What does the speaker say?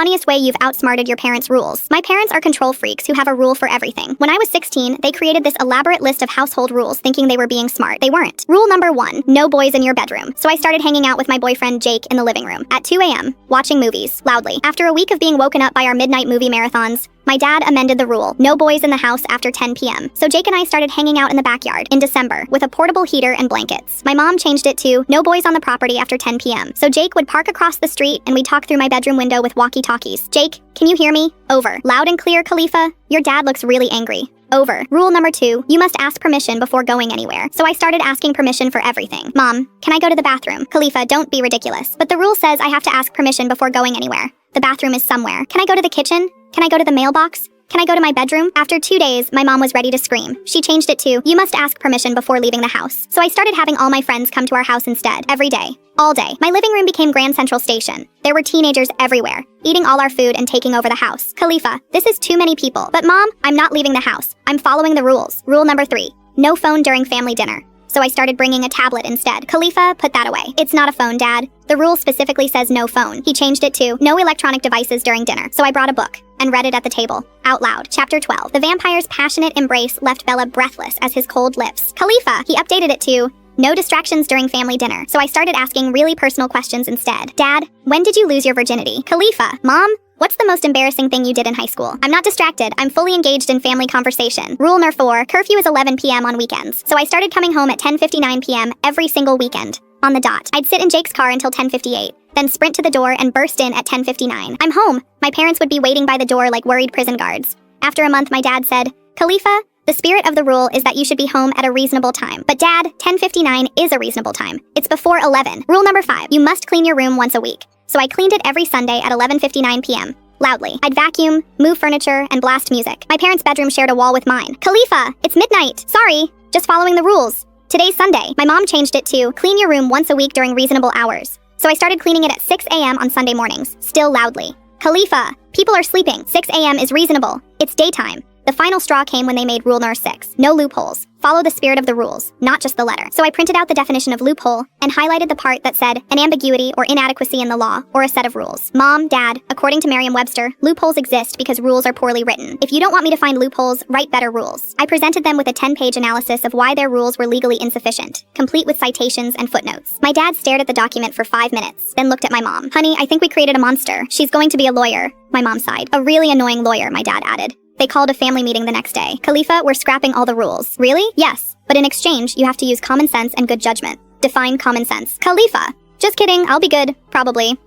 funniest way you've outsmarted your parents' rules? My parents are control freaks who have a rule for everything. When I was 16, they created this elaborate list of household rules thinking they were being smart. They weren't. Rule number 1, no boys in your bedroom. So I started hanging out with my boyfriend Jake in the living room at 2 a.m., watching movies, loudly. After a week of being woken up by our midnight movie marathons, my dad amended the rule, no boys in the house after 10 p.m. So Jake and I started hanging out in the backyard in December with a portable heater and blankets. My mom changed it to no boys on the property after 10 p.m. So Jake would park across the street and we'd talk through my bedroom window with walkie-talkies. Jake, can you hear me? Over. Loud and clear, Khalifa. Your dad looks really angry. Over. Rule number 2, you must ask permission before going anywhere. So I started asking permission for everything. Mom, can I go to the bathroom? Khalifa, don't be ridiculous. But the rule says I have to ask permission before going anywhere. The bathroom is somewhere. Can I go to the kitchen? Can I go to the mailbox? Can I go to my bedroom? After 2 days, my mom was ready to scream. She changed it to, you must ask permission before leaving the house. So I started having all my friends come to our house instead, every day. All day. My living room became Grand Central Station. There were teenagers everywhere, eating all our food and taking over the house. Khalifa, this is too many people. But Mom, I'm not leaving the house. I'm following the rules. Rule number 3, no phone during family dinner. So I started bringing a tablet instead. Khalifa, put that away. It's not a phone, Dad. The rule specifically says no phone. He changed it to no electronic devices during dinner. So I brought a book and read it at the table, out loud. Chapter 12. The vampire's passionate embrace left Bella breathless as his cold lips. Khalifa, he updated it to no distractions during family dinner. So I started asking really personal questions instead. Dad, when did you lose your virginity? Khalifa, Mom, what's the most embarrassing thing you did in high school? I'm not distracted. I'm fully engaged in family conversation. Rule number 4, curfew is 11 p.m. on weekends. So I started coming home at 10:59 p.m. every single weekend. On the dot. I'd sit in Jake's car until 10:58, then sprint to the door and burst in at 10:59. I'm home. My parents would be waiting by the door like worried prison guards. After a month, my dad said, Khalifa, the spirit of the rule is that you should be home at a reasonable time. But Dad, 10:59 is a reasonable time. It's before 11. Rule number 5, you must clean your room once a week. So I cleaned it every Sunday at 11:59 p.m. loudly. I'd vacuum, move furniture, and blast music. My parents' bedroom shared a wall with mine. Khalifa, it's midnight. Sorry, just following the rules. Today's Sunday. My mom changed it to clean your room once a week during reasonable hours. So I started cleaning it at 6 a.m. on Sunday mornings, still loudly. Khalifa, people are sleeping. 6 a.m. is reasonable. It's daytime. The final straw came when they made rule number 6. No loopholes. Follow the spirit of the rules, not just the letter. So I printed out the definition of loophole and highlighted the part that said an ambiguity or inadequacy in the law or a set of rules. Mom, Dad, according to Merriam-Webster, loopholes exist because rules are poorly written. If you don't want me to find loopholes, write better rules. I presented them with a 10-page analysis of why their rules were legally insufficient, complete with citations and footnotes. My dad stared at the document for 5 minutes, then looked at my mom. Honey, I think we created a monster. She's going to be a lawyer. My mom sighed. A really annoying lawyer, my dad added. They called a family meeting the next day. Khalifa, we're scrapping all the rules. Really? Yes. But in exchange, you have to use common sense and good judgment. Define common sense. Khalifa. Just kidding, I'll be good. Probably.